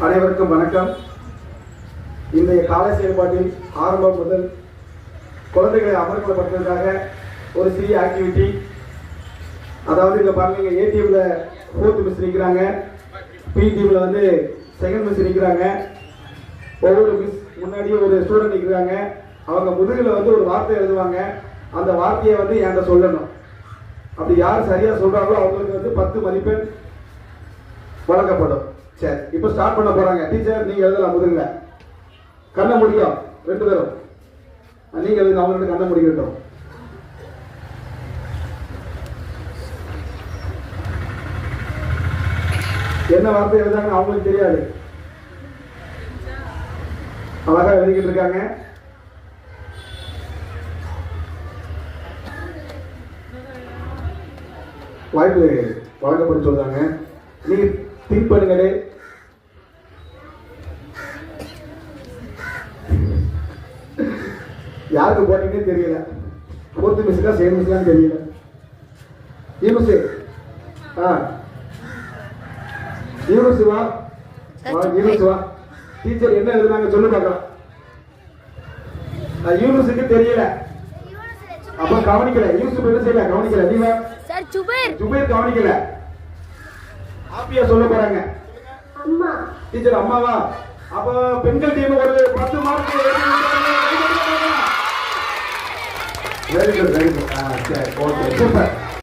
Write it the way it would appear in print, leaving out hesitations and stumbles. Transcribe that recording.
அனைவருக்கும் வணக்கம். இன்றைய காலை செயல்பாட்டில் ஆரம்பம் முதல் குழந்தைகளை அமர்க்கப்படுத்துவதற்காக ஒரு சிறிய ஆக்டிவிட்டி. அதாவது இங்கே பாருங்க, ஏ டீம்ல 4th மிஸ் நிற்கிறாங்க, பி டீம்ல வந்து 2nd மிஸ் நிற்கிறாங்க. ஒவ்வொரு மிஸ் முன்னாடியே ஒரு ஸ்டூடெண்ட் நிற்கிறாங்க. அவங்க முதுகில் வந்து ஒரு வார்த்தை எழுதுவாங்க. அந்த வார்த்தையை வந்து என்கிட்ட சொல்லணும். அப்படி யார் சரியா சொல்றாங்களோ அவங்களுக்கு வந்து 10 மதிப்பெண் வழங்கப்படும். சரி, இப்போ ஸ்டார்ட் பண்ண போறாங்க. டீச்சர் நீங்க எழுதலாம். முதுகுல கண்ணை முடியும் 2 பேரும். நீங்க எழுதுங்க, அவங்க கண்ணை முடிக்கட்டும். என்ன வார்த்தை எழுதாங்க அவங்களுக்கு தெரியாது. அழகா எழுதிக்கிட்டு இருக்காங்க. வாய்ப்பு வழங்கப்பட்டு சொல்றாங்க. நீங்க திங்க் பண்ணுங்களே. யாருக்கு போட்டீங்கன்னு தெரியல. 4th மிஸ்ஸுக்கா 2nd மிஸ்ஸுக்கான்னு தெரியல. யூனுஸ் யூனுஸ் வா யூனுஸ் வா. டீச்சர் என்ன எழுதுனாங்க சொல்லு பார்க்கலாம். யூனுஸுக்கு தெரியல, அப்ப கவனிக்கல. யூசுப் என்ன செய்யல, கவனிக்கல. நீங்க சார் ஜுபைர் கவனிக்கல. ஆப்பியா சொல்ல போறாங்க. அம்மா டீச்சர் அம்மாவா? அப்ப பெண்கள் டீம் ஒரு 10 mark. Very good very good. சரி, ஓகே, சூப்பர்.